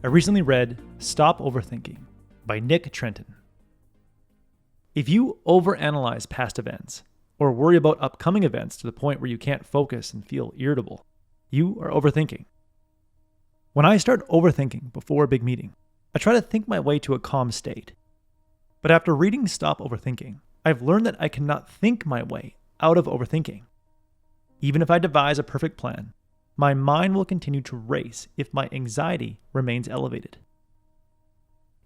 I recently read Stop Overthinking by Nick Trenton. If you overanalyze past events or worry about upcoming events to the point where you can't focus and feel irritable, you are overthinking. When I start overthinking before a big meeting, I try to think my way to a calm state. But after reading Stop Overthinking, I've learned that I cannot think my way out of overthinking. Even if I devise a perfect plan, my mind will continue to race if my anxiety remains elevated.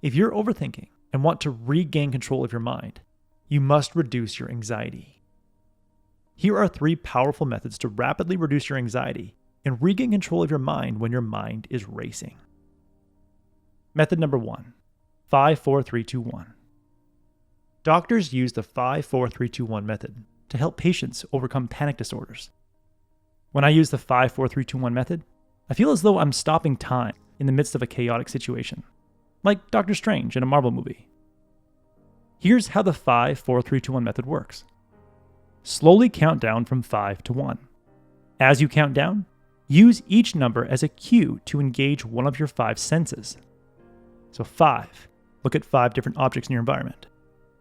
If you're overthinking and want to regain control of your mind, you must reduce your anxiety. Here are 3 powerful methods to rapidly reduce your anxiety and regain control of your mind when your mind is racing. Method number 1, 5-4-3-2-1. Doctors use the 5-4-3-2-1 method to help patients overcome panic disorders. When I use the 5-4-3-2-1 method, I feel as though I'm stopping time in the midst of a chaotic situation, like Doctor Strange in a Marvel movie. Here's how the 5-4-3-2-1 method works. Slowly count down from 5 to 1. As you count down, use each number as a cue to engage one of your 5 senses. So 5, look at 5 different objects in your environment.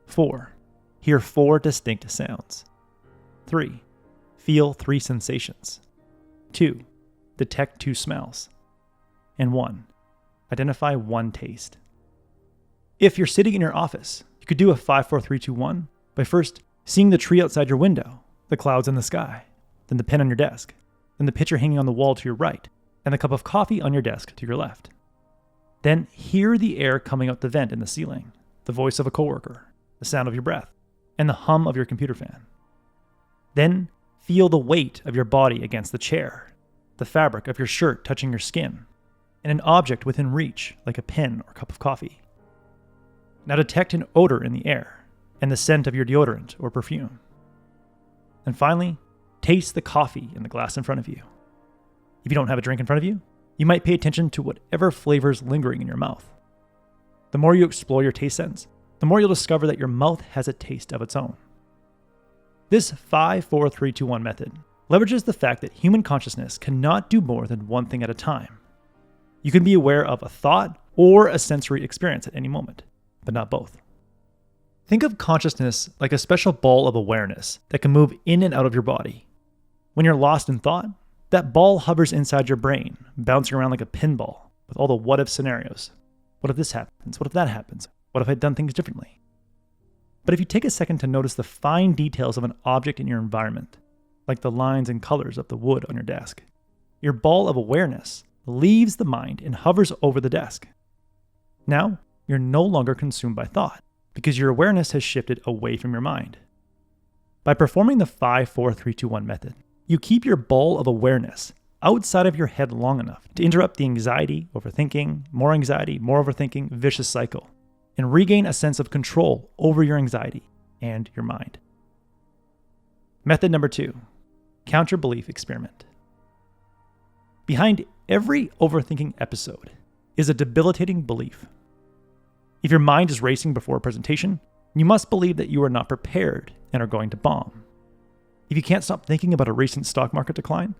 4, hear 4 distinct sounds. 3, feel 3 sensations. 2, detect 2 smells. And 1, identify 1 taste. If you're sitting in your office, you could do a 5-4-3-2-1 by first seeing the tree outside your window, the clouds in the sky, then the pen on your desk, then the picture hanging on the wall to your right, and the cup of coffee on your desk to your left. Then hear the air coming out the vent in the ceiling, the voice of a coworker, the sound of your breath, and the hum of your computer fan. Then feel the weight of your body against the chair, the fabric of your shirt touching your skin, and an object within reach like a pen or cup of coffee. Now detect an odor in the air and the scent of your deodorant or perfume. And finally, taste the coffee in the glass in front of you. If you don't have a drink in front of you, you might pay attention to whatever flavor is lingering in your mouth. The more you explore your taste sense, the more you'll discover that your mouth has a taste of its own. This 5-4-3-2-1 method leverages the fact that human consciousness cannot do more than one thing at a time. You can be aware of a thought or a sensory experience at any moment, but not both. Think of consciousness like a special ball of awareness that can move in and out of your body. When you're lost in thought, that ball hovers inside your brain, bouncing around like a pinball with all the what-if scenarios. What if this happens? What if that happens? What if I'd done things differently? But if you take a second to notice the fine details of an object in your environment, like the lines and colors of the wood on your desk, your ball of awareness leaves the mind and hovers over the desk. Now, you're no longer consumed by thought, because your awareness has shifted away from your mind. By performing the 5-4-3-2-1 method, you keep your ball of awareness outside of your head long enough to interrupt the anxiety, overthinking, more overthinking, vicious cycle, and regain a sense of control over your anxiety and your mind. Method number 2, counter-belief experiment. Behind every overthinking episode is a debilitating belief. If your mind is racing before a presentation, you must believe that you are not prepared and are going to bomb. If you can't stop thinking about a recent stock market decline,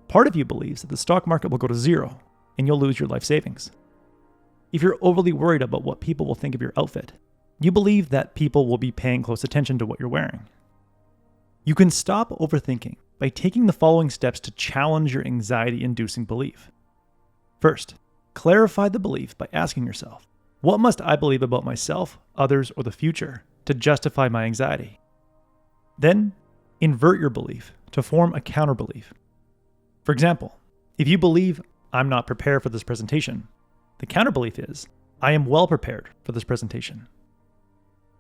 part of you believes that the stock market will go to zero and you'll lose your life savings. If you're overly worried about what people will think of your outfit, you believe that people will be paying close attention to what you're wearing. You can stop overthinking by taking the following steps to challenge your anxiety-inducing belief. First, clarify the belief by asking yourself, what must I believe about myself, others, or the future to justify my anxiety? Then, invert your belief to form a counter-belief. For example, if you believe, I'm not prepared for this presentation, the counter-belief is, I am well prepared for this presentation.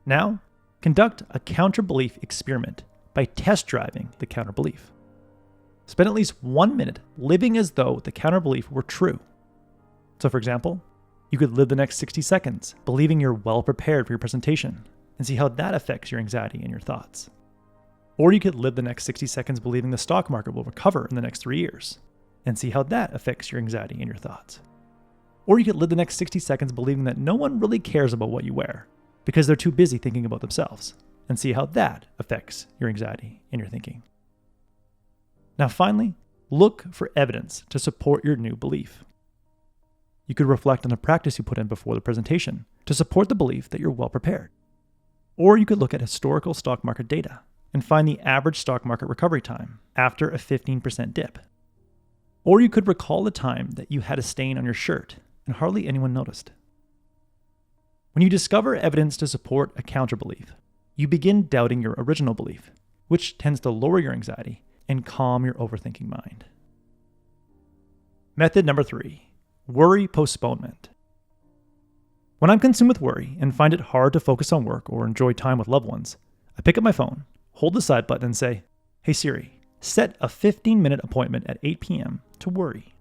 Now, conduct a counter-belief experiment by test driving the counter-belief. Spend at least 1 minute living as though the counter-belief were true. So for example, you could live the next 60 seconds believing you're well prepared for your presentation and see how that affects your anxiety and your thoughts. Or you could live the next 60 seconds believing the stock market will recover in the next 3 years and see how that affects your anxiety and your thoughts. Or you could live the next 60 seconds believing that no one really cares about what you wear because they're too busy thinking about themselves and see how that affects your anxiety and your thinking. Now finally, look for evidence to support your new belief. You could reflect on the practice you put in before the presentation to support the belief that you're well prepared. Or you could look at historical stock market data and find the average stock market recovery time after a 15% dip. Or you could recall the time that you had a stain on your shirt and hardly anyone noticed. When you discover evidence to support a counterbelief, you begin doubting your original belief, which tends to lower your anxiety and calm your overthinking mind. Method number 3, worry postponement. When I'm consumed with worry and find it hard to focus on work or enjoy time with loved ones, I pick up my phone, hold the side button and say, "Hey Siri, set a 15-minute appointment at 8 p.m. to worry."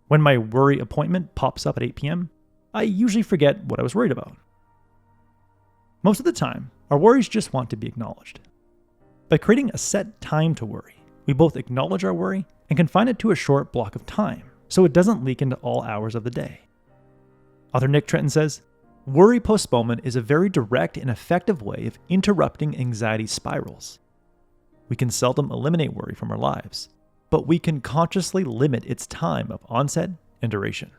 When my worry appointment pops up at 8 p.m., I usually forget what I was worried about. Most of the time, our worries just want to be acknowledged. By creating a set time to worry, we both acknowledge our worry and confine it to a short block of time so it doesn't leak into all hours of the day. Author Nick Trenton says, "Worry postponement is a very direct and effective way of interrupting anxiety spirals. We can seldom eliminate worry from our lives, but we can consciously limit its time of onset and duration."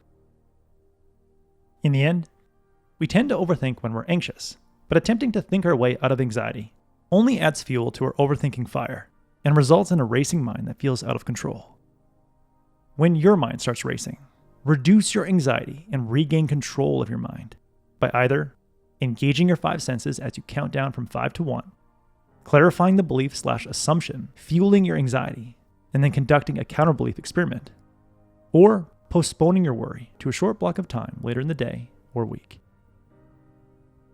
In the end, we tend to overthink when we're anxious, but attempting to think our way out of anxiety only adds fuel to our overthinking fire and results in a racing mind that feels out of control. When your mind starts racing, reduce your anxiety and regain control of your mind by either engaging your 5 senses as you count down from 5 to 1, clarifying the belief/assumption fueling your anxiety, and then conducting a counterbelief experiment, or postponing your worry to a short block of time later in the day or week.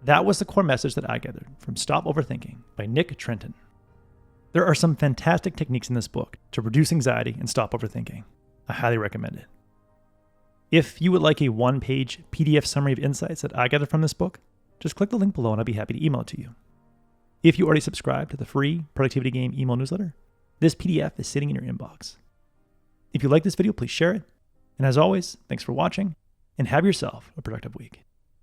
That was the core message that I gathered from Stop Overthinking by Nick Trenton. There are some fantastic techniques in this book to reduce anxiety and stop overthinking. I highly recommend it. If you would like a 1-page PDF summary of insights that I gathered from this book, just click the link below and I'll be happy to email it to you. If you already subscribe to the free Productivity Game email newsletter, this PDF is sitting in your inbox. If you like this video, please share it. And as always, thanks for watching and have yourself a productive week.